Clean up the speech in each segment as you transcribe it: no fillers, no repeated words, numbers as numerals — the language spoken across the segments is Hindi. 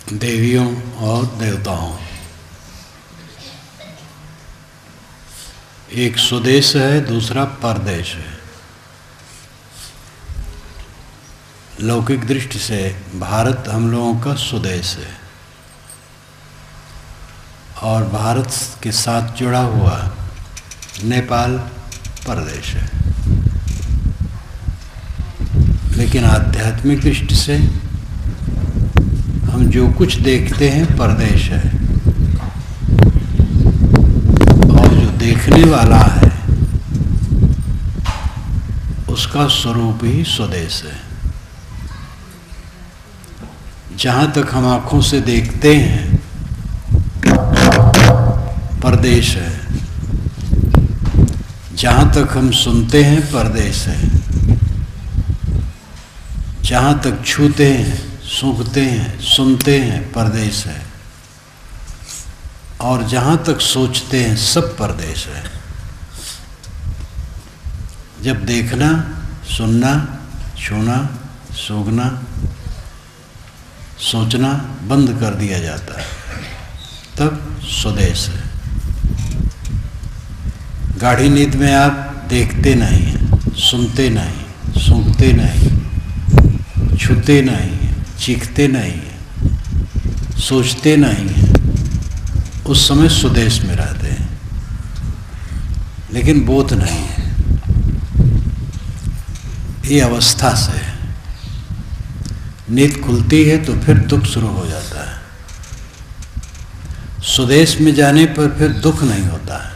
देवियों और देवताओं, एक स्वदेश है, दूसरा परदेश है। लौकिक दृष्टि से भारत हम लोगों का स्वदेश है और भारत के साथ जुड़ा हुआ नेपाल परदेश है। लेकिन आध्यात्मिक दृष्टि से हम जो कुछ देखते हैं परदेश है और जो देखने वाला है उसका स्वरूप ही स्वदेश है। जहाँ तक हम आँखों से देखते हैं परदेश है, जहाँ तक हम सुनते हैं परदेश है, जहाँ तक छूते हैं, सूंघते हैं, सुनते हैं परदेश है, और जहाँ तक सोचते हैं सब परदेश है। जब देखना, सुनना, छूना, सूंघना, सोचना बंद कर दिया जाता है तब स्वदेश है। गाढ़ी नींद में आप देखते नहीं हैं, सुनते नहीं, सूंघते नहीं, छूते नहीं, चीखते नहीं हैं, सोचते नहीं हैं, उस समय स्वदेश में रहते हैं। लेकिन बोध नहीं है, ये अवस्था से है। नींद खुलती है तो फिर दुख शुरू हो जाता है। स्वदेश में जाने पर फिर दुख नहीं होता है।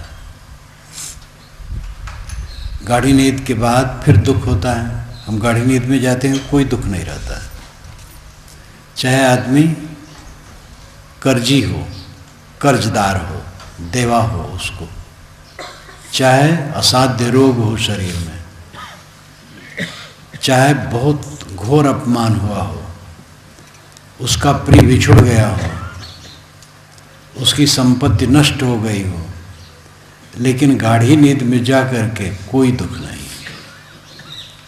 गाढ़ी नींद के बाद फिर दुख होता है। हम गाढ़ी नींद में जाते हैं, कोई दुख नहीं रहता है। चाहे आदमी कर्जी हो, कर्जदार हो, देवा हो उसको, चाहे असाध्य रोग हो शरीर में, चाहे बहुत घोर अपमान हुआ हो, उसका प्रिय बिछुड़ गया हो, उसकी संपत्ति नष्ट हो गई हो, लेकिन गाढ़ी नींद में जा कर के कोई दुख नहीं,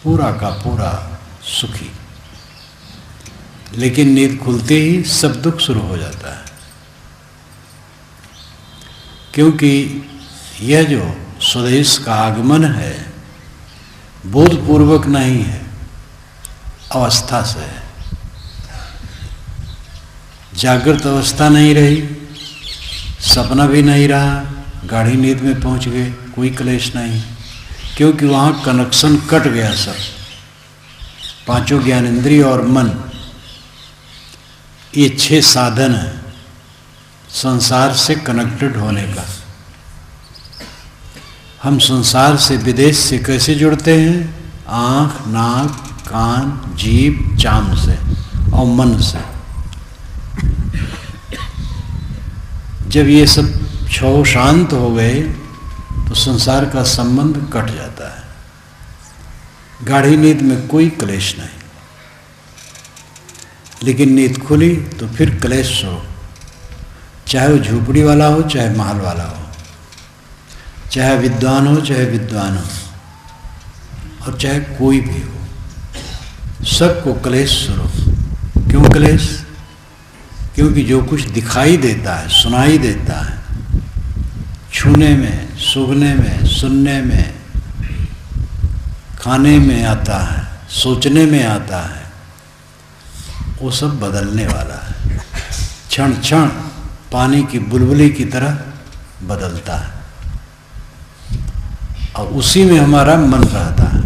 पूरा का पूरा सुखी। लेकिन नींद खुलते ही सब दुख शुरू हो जाता है, क्योंकि यह जो स्वदेश का आगमन है बोधपूर्वक नहीं है, अवस्था से है। जागृत अवस्था नहीं रही, सपना भी नहीं रहा, गाढ़ी नींद में पहुंच गए, कोई क्लेश नहीं, क्योंकि वहाँ कनेक्शन कट गया। सब पांचों ज्ञानेंद्रिय और मन, ये 6 साधन हैं संसार से कनेक्टेड होने का। हम संसार से, विदेश से कैसे जुड़ते हैं? आँख, नाक, कान, जीभ, चाम से और मन से। जब ये सब 6 शांत हो गए तो संसार का संबंध कट जाता है। गाढ़ी नींद में कोई क्लेश नहीं, लेकिन नींद खुली तो फिर क्लेश शुरू। चाहे वो झोपड़ी वाला हो, चाहे महल वाला हो, चाहे विद्वान हो, चाहे विद्वान हो, और चाहे कोई भी हो, सबको क्लेश शुरू। क्यों क्लेश? क्योंकि जो कुछ दिखाई देता है, सुनाई देता है, छूने में, सूंघने में, सुनने में, खाने में आता है, सोचने में आता है, वो सब बदलने वाला है। क्षण क्षण पानी की बुलबुली की तरह बदलता है और उसी में हमारा मन रहता है।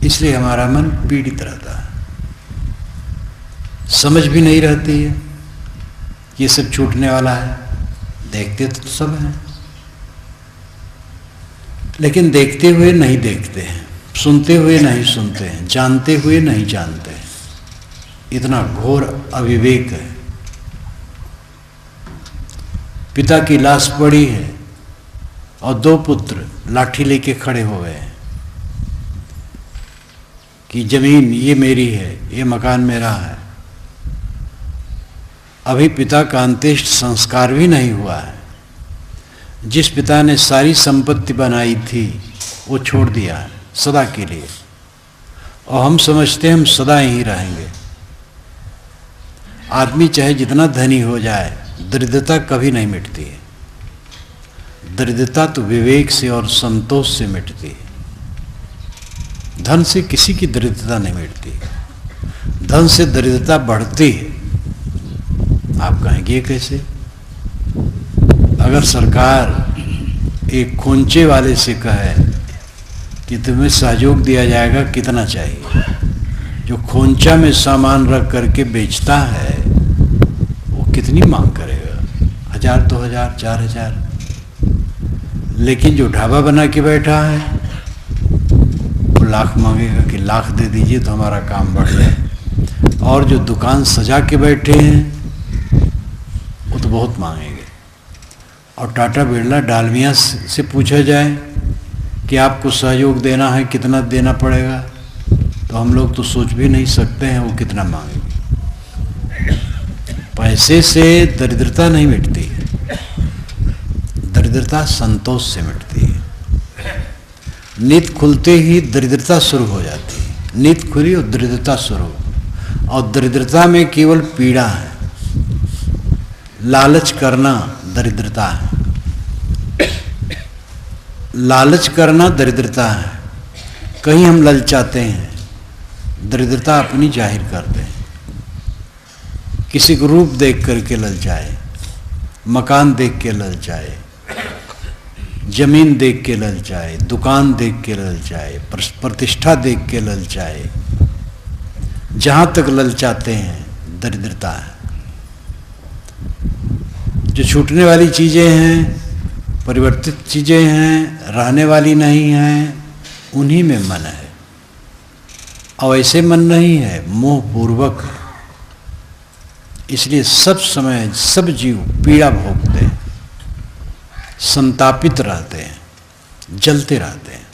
इसलिए हमारा मन पीड़ित रहता है, समझ भी नहीं रहती है ये सब छूटने वाला है। देखते तो सब हैं, लेकिन देखते हुए नहीं देखते हैं, सुनते हुए नहीं सुनते हैं, जानते हुए नहीं जानते हैं। इतना घोर अविवेक है। पिता की लाश पड़ी है और 2 पुत्र लाठी लेके खड़े हो गए कि जमीन ये मेरी है, ये मकान मेरा है। अभी पिता का अंत्येष्ट संस्कार भी नहीं हुआ है। जिस पिता ने सारी संपत्ति बनाई थी वो छोड़ दिया है सदा के लिए, और हम समझते हैं हम सदा यहीं रहेंगे। आदमी चाहे जितना धनी हो जाए, दरिद्रता कभी नहीं मिटती है। दरिद्रता तो विवेक से और संतोष से मिटती है। धन से किसी की दरिद्रता नहीं मिटती, धन से दरिद्रता बढ़ती है। आप कहेंगे ये कैसे? अगर सरकार एक खोंचे वाले से कहे कि तुम्हें सहयोग दिया जाएगा, कितना चाहिए? जो खोंचा में सामान रख करके बेचता है वो कितनी मांग करेगा? 1000, 2000, 4000। लेकिन जो ढाबा बना के बैठा है वो लाख मांगेगा कि लाख दे दीजिए तो हमारा काम बढ़ जाए। और जो दुकान सजा के बैठे हैं वो तो बहुत मांगेंगे। और टाटा बिरला डालमिया से पूछा जाए कि आपको सहयोग देना है, कितना देना पड़ेगा, तो हम लोग तो सोच भी नहीं सकते हैं वो कितना मांगेंगे। पैसे से दरिद्रता नहीं मिटती है, दरिद्रता संतोष से मिटती है। नींद खुलते ही दरिद्रता शुरू हो जाती है। नींद खुली और दरिद्रता शुरू, और दरिद्रता में केवल पीड़ा है। लालच करना दरिद्रता है, लालच करना दरिद्रता है। कहीं हम ललचाते हैं, दरिद्रता अपनी जाहिर करते हैं। किसी को रूप देख करके ललचाए, मकान देख के ललचाए, जमीन देख के ललचाए, दुकान देख के ललचाए, प्रतिष्ठा देख के ललचाए। जहाँ तक ललचाते हैं दरिद्रता है। जो छूटने वाली चीज़ें हैं, परिवर्तित चीज़ें हैं, रहने वाली नहीं हैं, उन्हीं में मन है। और ऐसे मन नहीं है, मोह पूर्वक है। इसलिए सब समय सब जीव पीड़ा भोगते हैं, संतापित रहते हैं, जलते रहते हैं।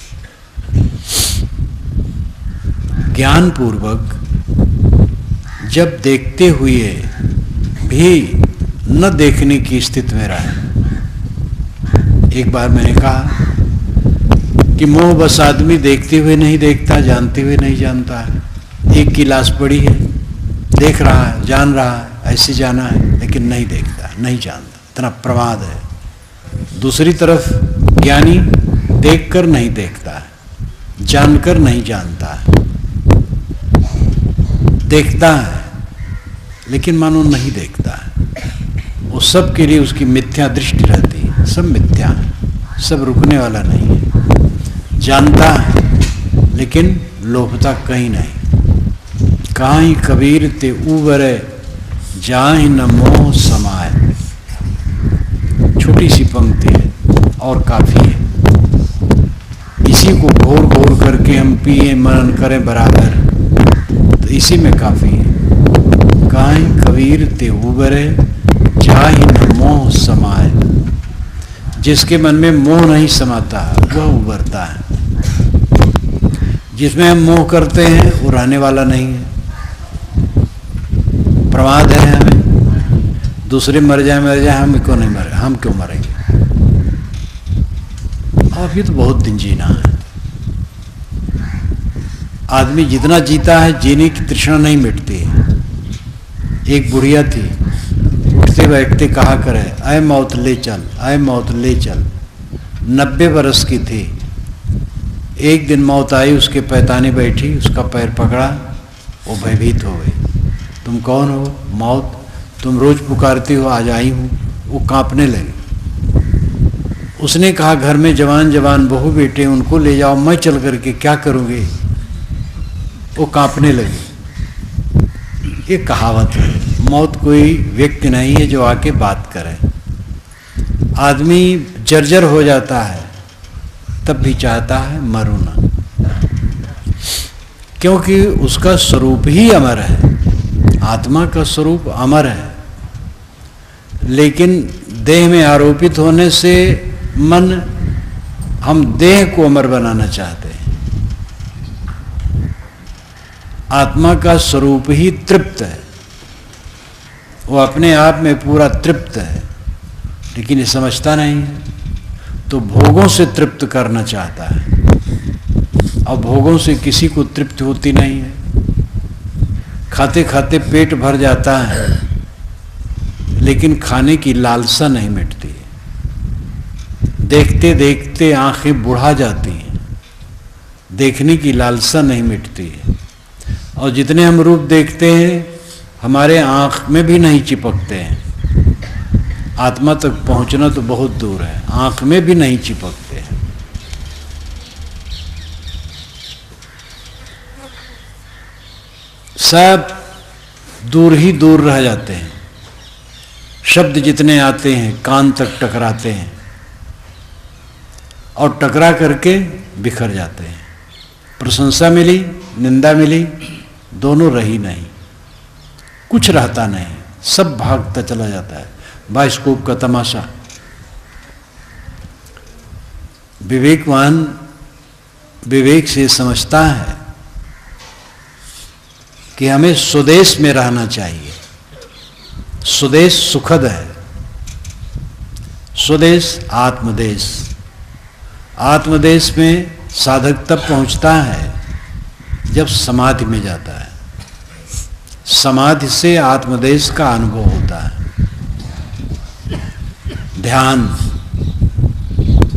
ज्ञान पूर्वक जब देखते हुए भी न देखने की स्थिति में रहे। एक बार मैंने कहा कि मोह बस आदमी देखते हुए नहीं देखता, जानते हुए नहीं जानता है। एक की लाश पड़ी है, देख रहा है, जान रहा है ऐसे जाना है, लेकिन नहीं देखता, नहीं जानता, इतना प्रमाद है। दूसरी तरफ ज्ञानी देखकर नहीं देखता है, जानकर नहीं जानता है, देखता है लेकिन मानो नहीं देखता है। वो सब के लिए उसकी मिथ्या दृष्टि रहती है, सब मिथ्या है, सब रुकने वाला नहीं है। जानता है लेकिन लोभता कहीं नहीं। काहीं कबीर ते उबरे जाहि न मोह समाए। छोटी सी पंक्ति है और काफी है। इसी को घोर घोर करके हम पिए मनन करें बराबर, तो इसी में काफी है। काहीं कबीर ते उबरे जाहि न मोह समाए। जिसके मन में मोह नहीं समाता वह उबरता है। जिसमें हम मोह करते हैं वो रहने वाला नहीं है, प्रमाद है हमें। दूसरे मर जाए हम क्यों नहीं मरे, हम क्यों मरेंगे? और ये तो बहुत दिन जीना है। आदमी जितना जीता है जीने की तृष्णा नहीं मिटती है। एक बुढ़िया थी, उठते बैठते कहा करे अय मौत ले चल, अय मौत ले चल। 90 बरस की थी। एक दिन मौत आई, उसके पैताने बैठी, उसका पैर पकड़ा, वो भयभीत हो गई। तुम कौन हो? मौत। तुम रोज पुकारती हो, आज आई हूँ। वो कांपने लगी। उसने कहा घर में जवान जवान बहू बेटे, उनको ले जाओ, मैं चल करके क्या करूँगी? वो कांपने लगी। ये कहावत है। मौत कोई व्यक्ति नहीं है जो आके बात करे। आदमी जर्जर हो जाता है तब भी चाहता है मरूं ना, क्योंकि उसका स्वरूप ही अमर है। आत्मा का स्वरूप अमर है, लेकिन देह में आरोपित होने से मन, हम देह को अमर बनाना चाहते हैं। आत्मा का स्वरूप ही तृप्त है, वो अपने आप में पूरा तृप्त है, लेकिन ये समझता नहीं है, तो भोगों से तृप्त करना चाहता है। और भोगों से किसी को तृप्ति होती नहीं है। खाते खाते पेट भर जाता है, लेकिन खाने की लालसा नहीं मिटती। देखते देखते आंखें बुढ़ा जाती हैं, देखने की लालसा नहीं मिटती है। और जितने हम रूप देखते हैं हमारे आंख में भी नहीं चिपकते हैं। आत्मा तक पहुंचना तो बहुत दूर है, आंख में भी नहीं चिपकते हैं। सब दूर ही दूर रह जाते हैं। शब्द जितने आते हैं कान तक टकराते हैं और टकरा करके बिखर जाते हैं। प्रशंसा मिली, निंदा मिली, दोनों रही नहीं, कुछ रहता नहीं, सब भागता चला जाता है। बाइस्कोप का तमाशा। विवेकवान विवेक से समझता है कि हमें स्वदेश में रहना चाहिए। स्वदेश सुखद है, स्वदेश आत्मदेश। आत्मदेश में साधक तब पहुंचता है जब समाधि में जाता है। समाधि से आत्मदेश का अनुभव होता है। ध्यान,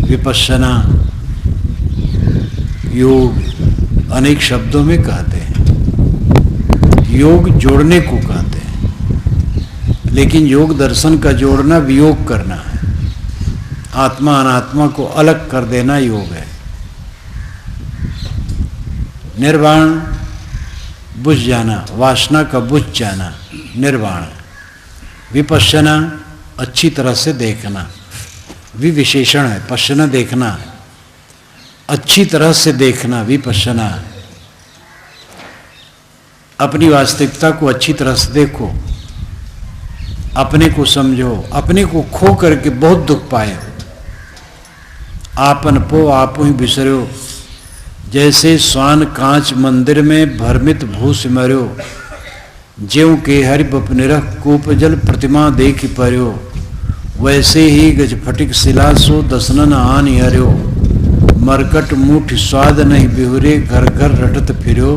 विपश्यना, योग अनेक शब्दों में कहते हैं। योग जोड़ने को कहते हैं, लेकिन योग दर्शन का जोड़ना वियोग करना है। आत्मा अनात्मा को अलग कर देना योग है। निर्वाण बुझ जाना, वासना का बुझ जाना निर्वाण। विपश्यना अच्छी तरह से देखना, विविशेषण है, पश्यना देखना है, अच्छी तरह से देखना विपश्यना है। अपनी वास्तविकता को अच्छी तरह से देखो, अपने को समझो। अपने को खो करके बहुत दुख पाए। आपन पो आपो ही बिसरो, जैसे स्वान कांच मंदिर में भ्रमित भूस मर्यो। ज्यों के हरि बप निरख कूप जल प्रतिमा देख पर्यो। वैसे ही गज फटिक शिला सो दसनन आन हर्यो। मरकट मूठ स्वाद नहीं बिहुरे, घर घर रटत फिर्यो।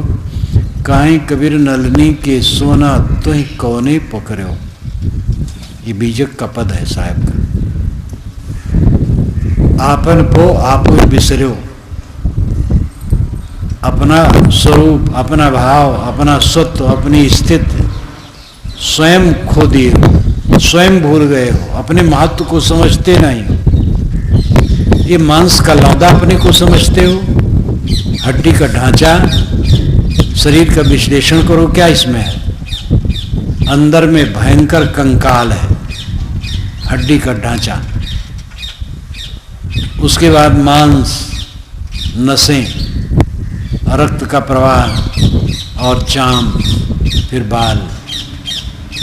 काहे कबीर नलनी के सोना तो ही कौने पकड़ो। ये बीजक का पद है साहब का। आपन पो आपो बिसरो, अपना स्वरूप, अपना भाव, अपना सत्व, अपनी स्थिति स्वयं खो दिए हो, स्वयं भूल गए हो, अपने महत्व को समझते नहीं। ये मांस का लौदा अपने को समझते हो, हड्डी का ढांचा, शरीर का विश्लेषण करो क्या इसमें है। अंदर में भयंकर कंकाल है, हड्डी का ढांचा, उसके बाद मांस, नसें, रक्त का प्रवाह और चाम, फिर बाल।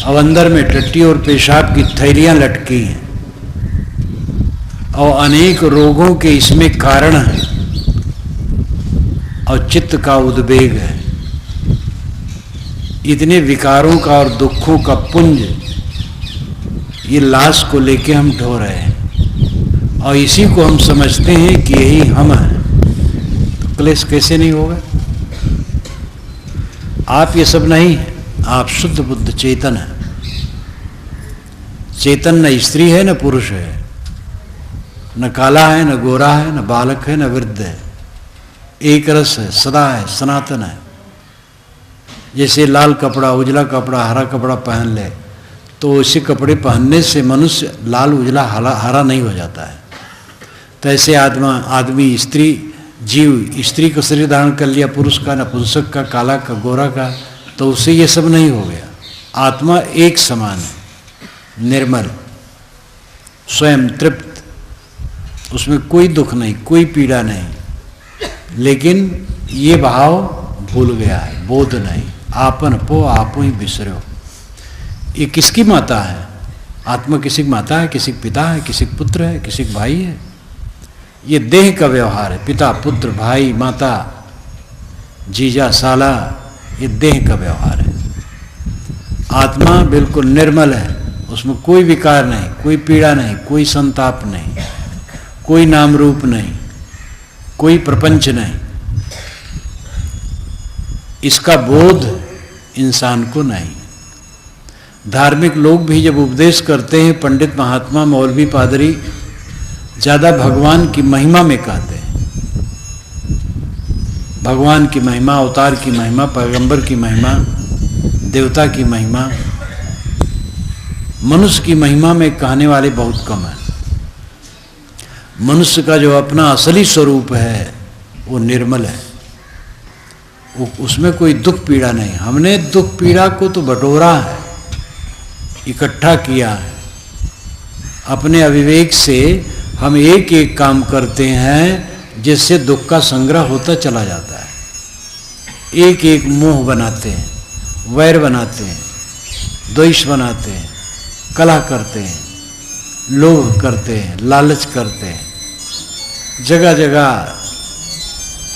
अब अंदर में टट्टी और पेशाब की थैलियां लटकी हैं और अनेक रोगों के इसमें कारण हैं और चित्त का उद्वेग है। इतने विकारों का और दुखों का पुंज ये लाश को लेके हम ढो रहे हैं और इसी को हम समझते हैं कि यही हम हैं। तो क्लेश कैसे नहीं होगा? आप ये सब नहीं है, आप शुद्ध बुद्ध चेतन है। चेतन न स्त्री है न पुरुष है, न काला है न गोरा है, न बालक है न वृद्ध है, एक रस है, सदा है, सनातन है। जैसे लाल कपड़ा, उजला कपड़ा, हरा कपड़ा पहन ले तो उसी कपड़े पहनने से मनुष्य लाल उजला हरा नहीं हो जाता है। तो ऐसे आदमी स्त्री, जीव स्त्री का शरीर धारण कर लिया, पुरुष का, नपुंसक का, काला का, गोरा का, तो उससे ये सब नहीं हो गया। आत्मा एक समान है, निर्मल, स्वयं तृप्त, उसमें कोई दुख नहीं, कोई पीड़ा नहीं, लेकिन ये भाव भूल गया है, बोध नहीं। आपन पो आपो ही बिसरो। ये किसकी माता है? आत्मा किसी की माता है, किसी का पिता है, किसी का पुत्र है, किसी का भाई है। ये देह का व्यवहार है, पिता, पुत्र, भाई, माता, जीजा, साला, ये देह का व्यवहार है। आत्मा बिल्कुल निर्मल है, उसमें कोई विकार नहीं, कोई पीड़ा नहीं, कोई संताप नहीं, कोई नाम रूप नहीं, कोई प्रपंच नहीं। इसका बोध इंसान को नहीं। धार्मिक लोग भी जब उपदेश करते हैं, पंडित महात्मा मौलवी पादरी ज़्यादा भगवान की महिमा में कहते हैं। भगवान की महिमा, अवतार की महिमा, पैगंबर की महिमा, देवता की महिमा, मनुष्य की महिमा में कहने वाले बहुत कम हैं। मनुष्य का जो अपना असली स्वरूप है वो निर्मल है, वो उसमें कोई दुख पीड़ा नहीं। हमने दुख पीड़ा को तो बटोरा है, इकट्ठा किया है। अपने अविवेक से हम एक एक काम करते हैं जिससे दुख का संग्रह होता चला जाता है। एक एक मोह बनाते हैं, वैर बनाते हैं, द्वेष बनाते हैं, कलह करते हैं, लोभ करते हैं, लालच करते हैं, जगह जगह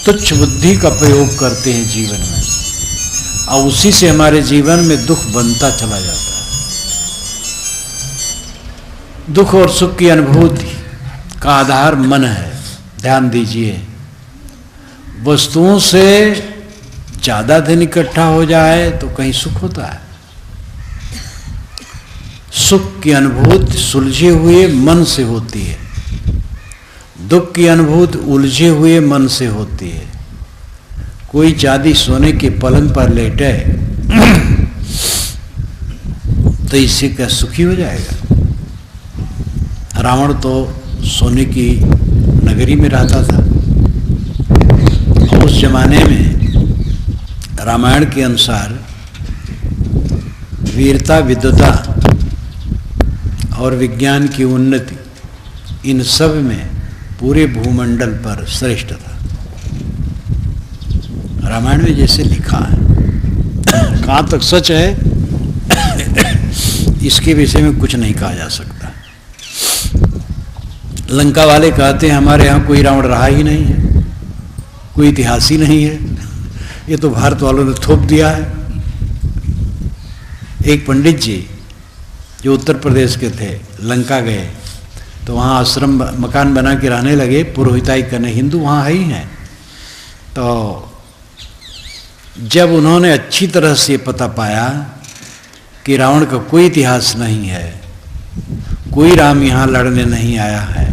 तुच्छ बुद्धि का प्रयोग करते हैं जीवन में, और उसी से हमारे जीवन में दुख बनता चला जाता है। दुख और सुख की अनुभूति का आधार मन है। ध्यान दीजिए, वस्तुओं से ज़्यादा धन इकट्ठा हो जाए तो कहीं सुख होता है। सुख की अनुभूति सुलझे हुए मन से होती है, दुख की अनुभूति उलझे हुए मन से होती है। कोई चांदी सोने के पलंग पर लेटे तो इससे क्या सुखी हो जाएगा? रावण तो सोने की नगरी में रहता था। उस जमाने में रामायण के अनुसार वीरता, विद्वता और विज्ञान की उन्नति, इन सब में पूरे भूमंडल पर श्रेष्ठ था। रामायण में जैसे लिखा है, कहाँ तक सच है इसके विषय में कुछ नहीं कहा जा सकता। लंका वाले कहते हैं हमारे यहाँ कोई रावण रहा ही नहीं है, कोई इतिहास ही नहीं है, ये तो भारत वालों ने थोप दिया है। एक पंडित जी जो उत्तर प्रदेश के थे, लंका गए तो वहाँ आश्रम मकान बना के रहने लगे, पुरोहिताई करने। हिंदू वहाँ है ही हैं। तो जब उन्होंने अच्छी तरह से पता पाया कि रावण का कोई इतिहास नहीं है, कोई राम यहाँ लड़ने नहीं आया है,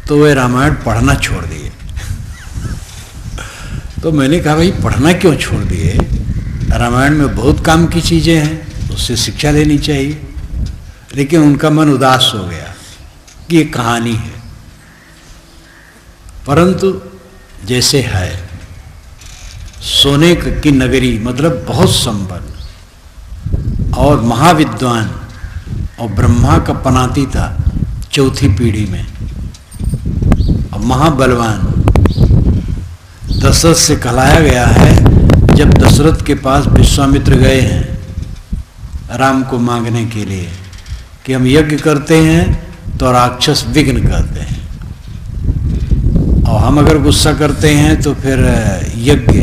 तो वे रामायण पढ़ना छोड़ दिए। तो मैंने कहा भाई पढ़ना क्यों छोड़ दिए? रामायण में बहुत काम की चीज़ें हैं, उससे शिक्षा लेनी चाहिए। लेकिन उनका मन उदास हो गया कि ये कहानी है। परंतु जैसे है, सोने की नगरी मतलब बहुत संपन्न और महाविद्वान और ब्रह्मा का पनाती था चौथी पीढ़ी में, और महाबलवान दशरथ से कहलाया गया है। जब दशरथ के पास विश्वामित्र गए हैं राम को मांगने के लिए कि हम यज्ञ करते हैं तो राक्षस विघ्न करते हैं, और हम अगर गुस्सा करते हैं तो फिर यज्ञ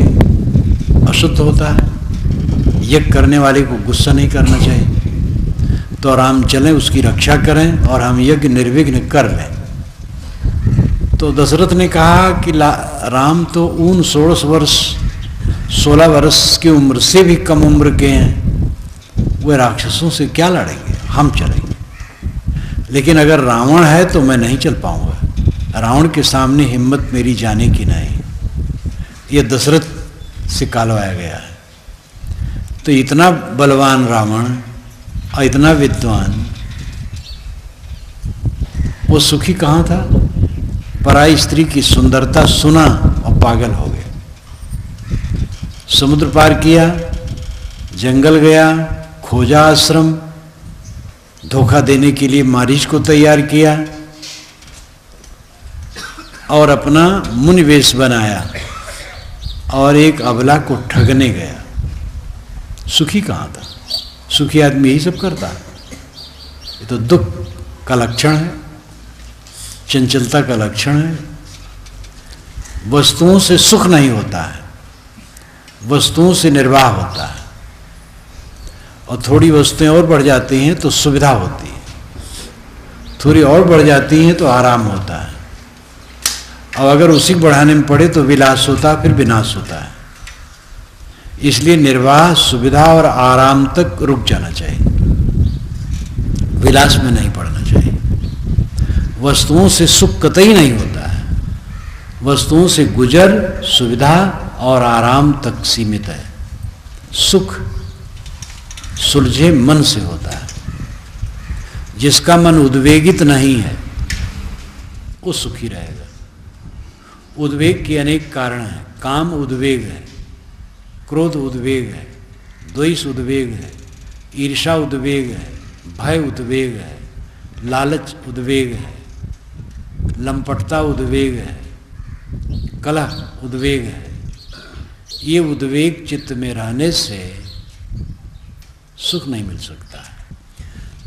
अशुद्ध होता है, यज्ञ करने वाले को गुस्सा नहीं करना चाहिए। तो राम चलें उसकी रक्षा करें और हम यज्ञ निर्विघ्न कर लें। तो दशरथ ने कहा कि राम तो 16 वर्ष की उम्र से भी कम उम्र के हैं, वे राक्षसों से क्या लड़ेंगे, हम चलेंगे। लेकिन अगर रावण है तो मैं नहीं चल पाऊंगा, रावण के सामने हिम्मत मेरी जाने की नहीं। ये दशरथ से कहलवाया गया है। तो इतना बलवान रावण और इतना विद्वान, वो सुखी कहाँ था? पराई स्त्री की सुंदरता सुना और पागल हो गया। समुद्र पार किया, जंगल गया, खोजा आश्रम, धोखा देने के लिए मारीच को तैयार किया और अपना मुनि वेश बनाया और एक अबला को ठगने गया। सुखी कहाँ था? सुखी आदमी यही सब करता है। ये तो दुख का लक्षण है, चंचलता का लक्षण है। वस्तुओं से सुख नहीं होता है, वस्तुओं से निर्वाह होता है। और थोड़ी वस्तुएं और बढ़ जाती हैं तो सुविधा होती है, थोड़ी और बढ़ जाती हैं तो आराम होता है, और अगर उसी को बढ़ाने में पड़े तो विलास होता है, फिर विनाश होता है। इसलिए निर्वाह, सुविधा और आराम तक रुक जाना चाहिए, विलास में नहीं पड़ना चाहिए। वस्तुओं से सुख कतई नहीं होता है, वस्तुओं से गुजर, सुविधा और आराम तक सीमित है। सुख सुलझे मन से होता है। जिसका मन उद्वेगित नहीं है वो सुखी रहेगा। उद्वेग के अनेक कारण हैं। काम उद्वेग है, क्रोध उद्वेग है, द्वेष उद्वेग है, ईर्ष्या उद्वेग है, भय उद्वेग है, लालच उद्वेग है, लंपटता उद्वेग है, कलह उद्वेग है। ये उद्वेग चित्त में रहने से सुख नहीं मिल सकता है।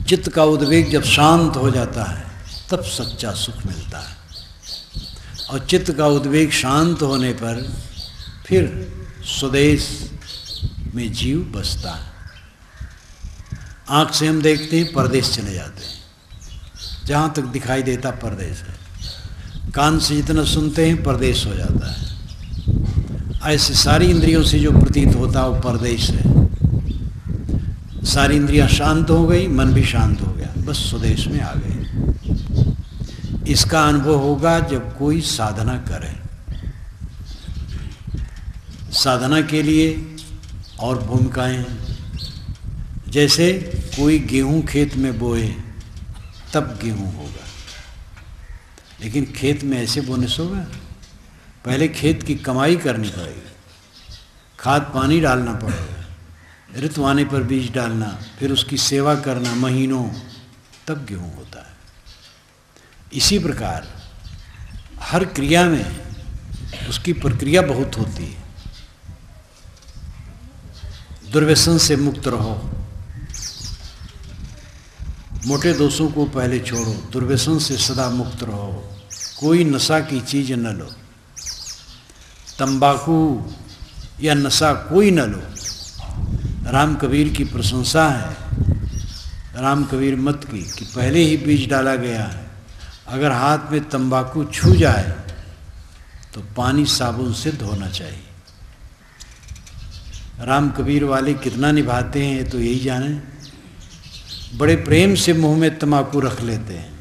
चित्त का उद्वेग जब शांत हो जाता है तब सच्चा सुख मिलता है। और चित्त का उद्वेग शांत होने पर फिर स्वदेश में जीव बसता है। आँख से हम देखते हैं, परदेश चले जाते हैं, जहाँ तक दिखाई देता परदेश है। कान से जितना सुनते हैं परदेश हो जाता है। ऐसे सारी इंद्रियों से जो प्रतीत होता है वो परदेश है। सारी इंद्रियां शांत हो गई, मन भी शांत हो गया, बस स्वदेश में आ गए। इसका अनुभव होगा जब कोई साधना करे। साधना के लिए और भूमिकाएं हैं। जैसे कोई गेहूं खेत में बोए तब गेहूं होगा, लेकिन खेत में ऐसे बोने से होगा? पहले खेत की कमाई करनी पड़ेगी, खाद पानी डालना पड़ेगा, ऋतु आने पर बीज डालना, फिर उसकी सेवा करना महीनों, तब गेहूं होता है। इसी प्रकार हर क्रिया में उसकी प्रक्रिया बहुत होती है। दुर्व्यसन से मुक्त रहो, मोटे दोषों को पहले छोड़ो, दुर्व्यसन से सदा मुक्त रहो। कोई नशा की चीज न लो, तंबाकू या नशा कोई न लो। राम कबीर की प्रशंसा है, राम कबीर मत की, कि पहले ही बीज डाला गया है। अगर हाथ में तंबाकू छू जाए तो पानी साबुन से धोना चाहिए। राम कबीर वाले कितना निभाते हैं तो यही जाने। बड़े प्रेम से मुंह में तंबाकू रख लेते हैं।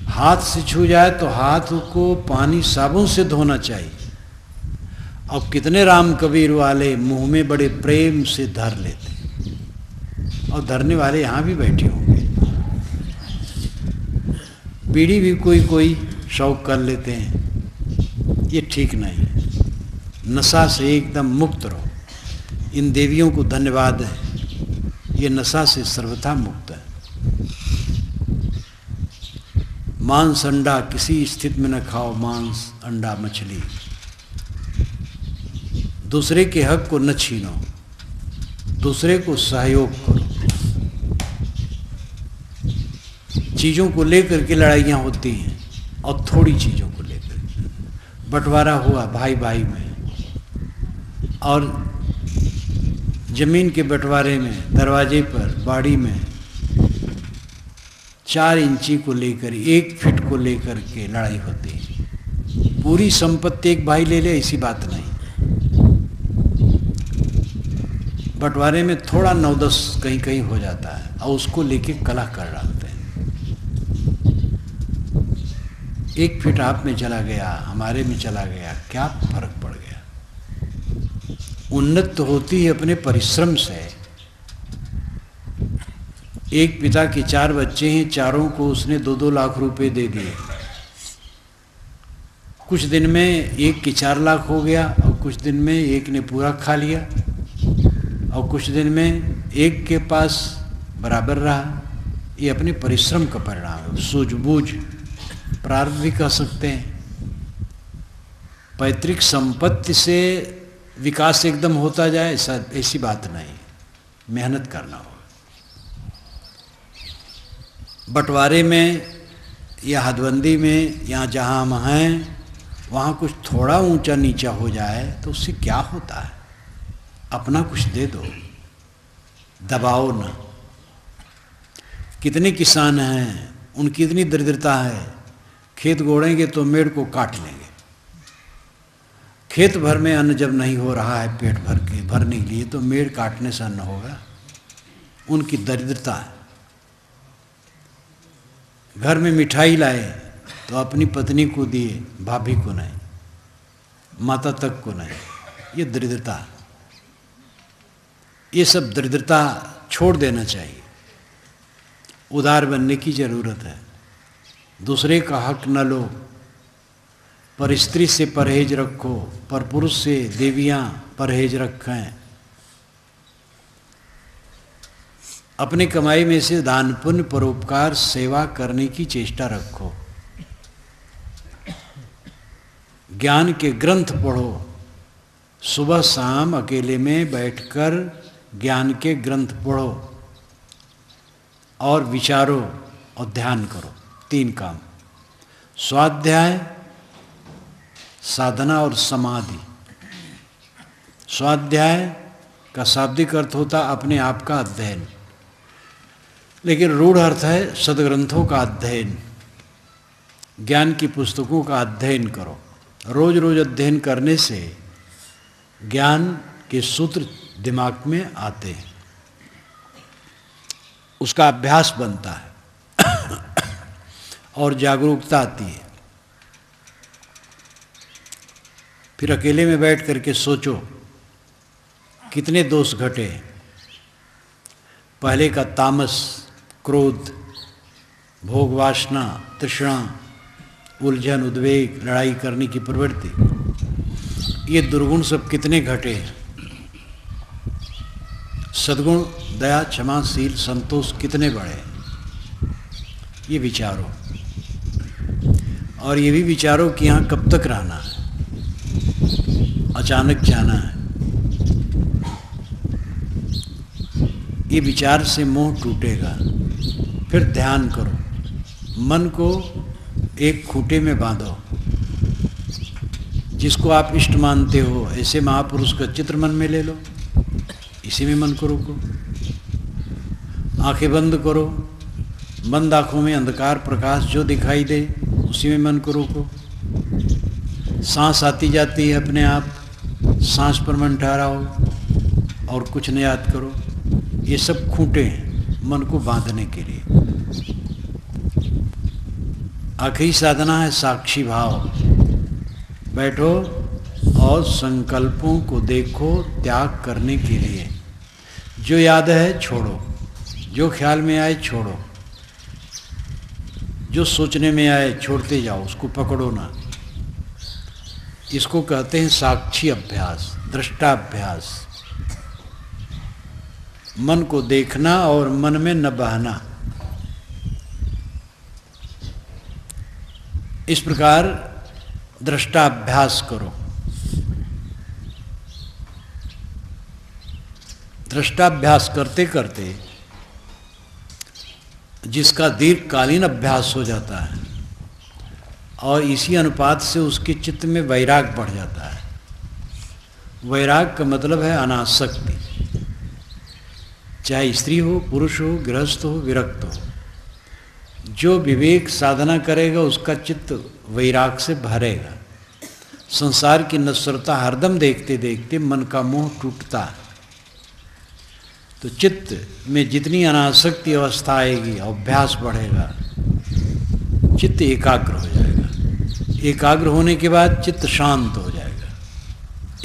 हाथ से छू जाए तो हाथ को पानी साबुन से धोना चाहिए। अब कितने राम कबीर वाले मुंह में बड़े प्रेम से धर लेते हैं, और धरने वाले यहाँ भी बैठे होंगे। बीड़ी भी कोई कोई शौक कर लेते हैं, ये ठीक नहीं है। नशा से एकदम मुक्त रहो। इन देवियों को धन्यवाद है, ये नशा से सर्वथा मुक्त है। मांस अंडा किसी स्थिति में न खाओ, मांस अंडा मछली। दूसरे के हक को न छीनो, दूसरे को सहयोग करो। चीज़ों को लेकर के लड़ाइयाँ होती हैं, और थोड़ी चीज़ों को लेकर बंटवारा हुआ भाई भाई में, और जमीन के बंटवारे में दरवाजे पर बाड़ी में 4 इंची को लेकर 1 फीट को लेकर के लड़ाई होती है। पूरी संपत्ति एक भाई ले ले, ऐसी बात नहीं। बंटवारे में थोड़ा 9-10 कहीं कहीं हो जाता है, और उसको लेके कलह कर डालते हैं। 1 फीट आप में चला गया, हमारे में चला गया, क्या फर्क पड़ गया? उन्नत तो होती है अपने परिश्रम से। एक पिता के 4 बच्चे हैं, चारों को उसने 2-2 लाख रुपए दे दिए। कुछ दिन में एक के 4 लाख हो गया, और कुछ दिन में एक ने पूरा खा लिया, और कुछ दिन में एक के पास बराबर रहा। ये अपने परिश्रम का परिणाम है, सूझबूझ, प्रारब्ध भी कह सकते हैं। पैतृक संपत्ति से विकास एकदम होता जाए ऐसी बात नहीं, मेहनत करना होगा। बंटवारे में या हदबंदी में या जहाँ हम हैं वहाँ कुछ थोड़ा ऊंचा नीचा हो जाए तो उससे क्या होता है? अपना कुछ दे दो, दबाओ ना। कितने किसान हैं, उनकी इतनी दरिद्रता है, खेत गोड़ेंगे तो मेड़ को काट लेंगे, खेत भर में अन्न जब नहीं हो रहा है पेट भरने के लिए, तो मेड़ काटने से अन्न होगा। उनकी दरिद्रता है। घर में मिठाई लाए तो अपनी पत्नी को दिए, भाभी को नहीं, माता तक को नहीं। ये दरिद्रता। ये सब दरिद्रता छोड़ देना चाहिए। उदार बनने की जरूरत है। दूसरे का हक न लो, पर स्त्री से परहेज रखो, पर पुरुष से देवियां परहेज रखें। अपनी कमाई में से दान पुण्य परोपकार सेवा करने की चेष्टा रखो। ज्ञान के ग्रंथ पढ़ो। सुबह शाम अकेले में बैठकर ज्ञान के ग्रंथ पढ़ो और विचारो और ध्यान करो। 3 काम: स्वाध्याय, साधना और समाधि। स्वाध्याय का शाब्दिक अर्थ होता अपने आप का अध्ययन, लेकिन रूढ़ अर्थ है सदग्रंथों का अध्ययन। ज्ञान की पुस्तकों का अध्ययन करो। रोज रोज अध्ययन करने से ज्ञान के सूत्र दिमाग में आते हैं, उसका अभ्यास बनता है और जागरूकता आती है। फिर अकेले में बैठ करके सोचो कितने दोष घटे। पहले का तामस, क्रोध, भोग वासना, तृष्णा, उलझन, उद्वेग, लड़ाई करने की प्रवृत्ति, ये दुर्गुण सब कितने घटे। सद्गुण, दया, क्षमा, शील, संतोष कितने बढ़े। ये विचारो। और ये भी विचारो कि यहाँ कब तक रहना है, अचानक जाना है। ये विचार से मोह टूटेगा। फिर ध्यान करो। मन को एक खूंटे में बांधो। जिसको आप इष्ट मानते हो ऐसे महापुरुष का चित्र मन में ले लो, इसी में मन को रोको। आंखें बंद करो। बंद आँखों में अंधकार प्रकाश जो दिखाई दे उसी में मन को रोको। सांस आती जाती है अपने आप, सांस पर मन ठहराओ और कुछ न याद करो। ये सब खूंटे हैं मन को बांधने के लिए। आखिरी साधना है साक्षी भाव। बैठो और संकल्पों को देखो त्याग करने के लिए। जो याद है छोड़ो, जो ख्याल में आए छोड़ो, जो सोचने में आए छोड़ते जाओ, उसको पकड़ो ना। इसको कहते हैं साक्षी अभ्यास, दृष्टाभ्यास। मन को देखना और मन में न बहना। इस प्रकार दृष्टाभ्यास करो। दृष्टाभ्यास करते करते जिसका दीर्घकालीन अभ्यास हो जाता है और इसी अनुपात से उसके चित्त में वैराग बढ़ जाता है। वैराग का मतलब है अनासक्ति। चाहे स्त्री हो, पुरुष हो, गृहस्थ हो, विरक्त हो, जो विवेक साधना करेगा उसका चित्त वैराग से भरेगा। संसार की नश्वरता हरदम देखते देखते मन का मोह टूटता है। तो चित्त में जितनी अनासक्ति अवस्था आएगी, अभ्यास बढ़ेगा, चित्त एकाग्र हो जाएगा। एकाग्र होने के बाद चित्त शांत हो जाएगा।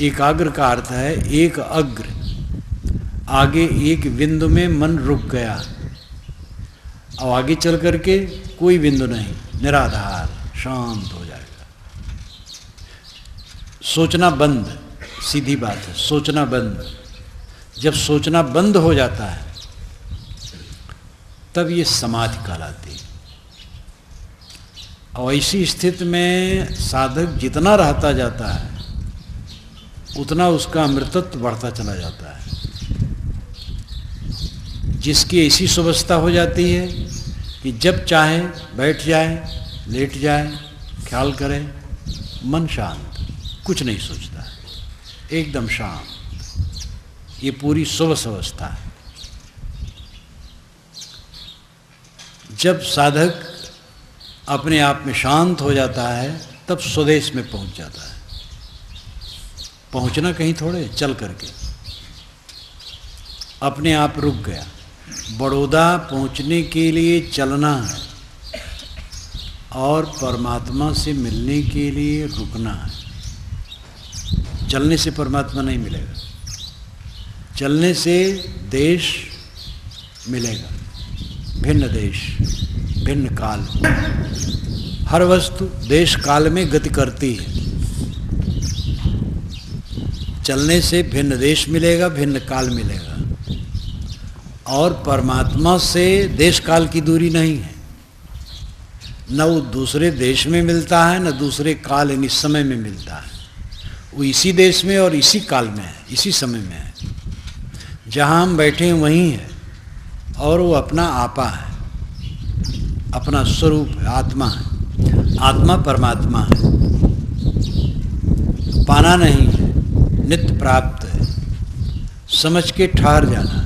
एकाग्र का अर्थ है एक अग्र, आगे एक बिंदु में मन रुक गया और आगे चल करके कोई बिंदु नहीं, निराधार शांत हो जाएगा। सोचना बंद, सीधी बात है, सोचना बंद। जब सोचना बंद हो जाता है तब ये समाधि कहलाती है। और ऐसी स्थिति में साधक जितना रहता जाता है उतना उसका अमृतत्व बढ़ता चला जाता है। जिसकी ऐसी सुवस्था हो जाती है कि जब चाहे बैठ जाए, लेट जाए, ख्याल करे, मन शांत, कुछ नहीं सोचता, एकदम शांत। ये पूरी सुबह अवस्था है। जब साधक अपने आप में शांत हो जाता है तब स्वदेश में पहुंच जाता है। पहुंचना कहीं थोड़े, चल करके अपने आप रुक गया। बड़ौदा पहुंचने के लिए चलना है और परमात्मा से मिलने के लिए रुकना है। चलने से परमात्मा नहीं मिलेगा, चलने से देश मिलेगा, भिन्न देश भिन्न काल। हर वस्तु देश काल में गति करती है। चलने से भिन्न देश मिलेगा, भिन्न काल मिलेगा। और परमात्मा से देश काल की दूरी नहीं है, न वो दूसरे देश में मिलता है, न दूसरे काल यानी समय में मिलता है। वो इसी देश में और इसी काल में है, इसी समय में है। जहाँ हम बैठे हैं वहीं है, और वो अपना आपा है, अपना स्वरूप है, आत्मा है। आत्मा परमात्मा है, पाना नहीं है, नित्य प्राप्त है। समझ के ठहर जाना,